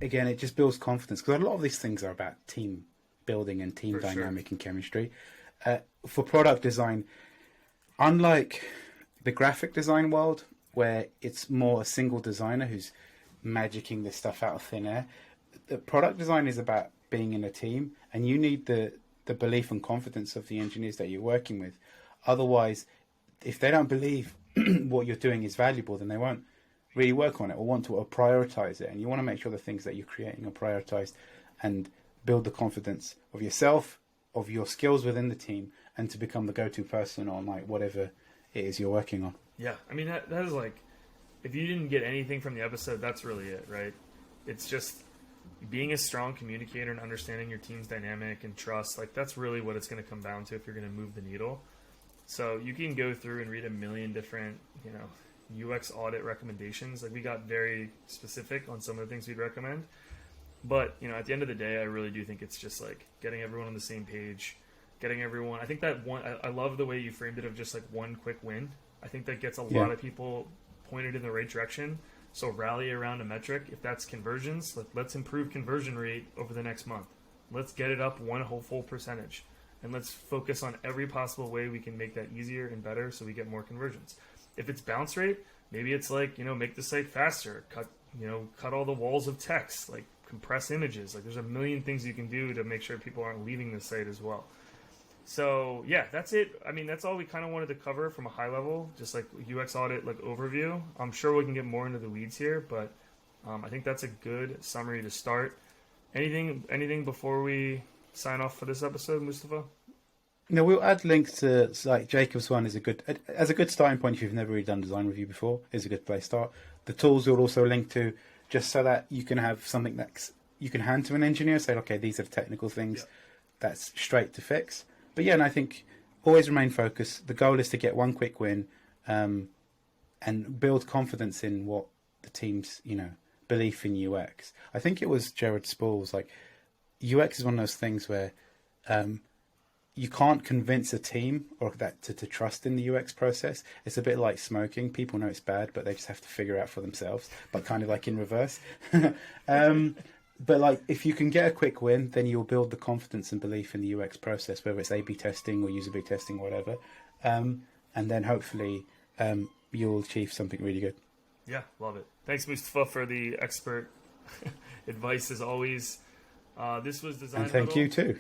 again, it just builds confidence, because a lot of these things are about team building and team dynamic and chemistry. For product design, unlike the graphic design world, where it's more a single designer who's magicking this stuff out of thin air, the product design is about being in a team, and you need the belief and confidence of the engineers that you're working with. Otherwise, if they don't believe what you're doing is valuable, then they won't really work on it or want to prioritize it. And you want to make sure the things that you're creating are prioritized and build the confidence of yourself, of your skills within the team, and to become the go-to person on like whatever it is you're working on. Yeah, I mean, that is like, if you didn't get anything from the episode, that's really it, right? It's just being a strong communicator and understanding your team's dynamic and trust. Like, that's really what it's going to come down to if you're going to move the needle. So you can go through and read a million different, UX audit recommendations. Like, we got very specific on some of the things we'd recommend. But, at the end of the day, I really do think it's just like getting everyone on the same page, getting everyone. I think that one, I love the way you framed it of just like one quick win. I think that gets a lot of people pointed in the right direction. So rally around a metric. If that's conversions, let's improve conversion rate over the next month. Let's get it up one whole full percentage. And let's focus on every possible way we can make that easier and better so we get more conversions. If it's bounce rate, maybe it's like, make the site faster, cut all the walls of text, like compress images. Like, there's a million things you can do to make sure people aren't leaving the site as well. So yeah, that's it. I mean, that's all we kind of wanted to cover from a high level, just like UX audit, like overview. I'm sure we can get more into the weeds here, but I think that's a good summary to start. Anything before we sign off for this episode, Mustafa? No, we'll add links to, like, Jacob's one is a good starting point if you've never really done design review before. Is a good place to start. The tools we'll also link to, just so that you can have something that you can hand to an engineer, say, okay, these are the technical things that's straight to fix. But yeah, and I think always remain focused. The goal is to get one quick win, and build confidence in what the team's, belief in UX. I think it was Jared Spall's, like, UX is one of those things where you can't convince a team or that to trust in the UX process. It's a bit like smoking. People know it's bad, but they just have to figure it out for themselves, but kind of like in reverse. But like, if you can get a quick win, then you'll build the confidence and belief in the UX process, whether it's A/B testing or usability testing or whatever. And then hopefully you'll achieve something really good. Yeah, love it. Thanks, Mustafa, for the expert advice as always. This was Design And thank Huddle. you too.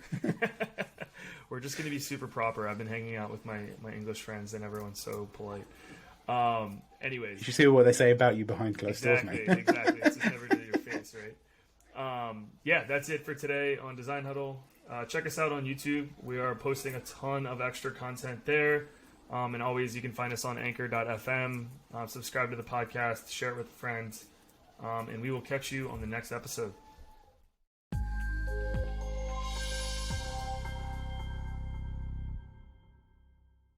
We're just going to be super proper. I've been hanging out with my English friends and everyone's so polite. Anyways. You should see what they say about you behind closed doors, mate. Exactly. It's just never to your face, right? Yeah, that's it for today on Design Huddle. Check us out on YouTube. We are posting a ton of extra content there. And always, you can find us on anchor.fm. Subscribe to the podcast, share it with friends. And we will catch you on the next episode.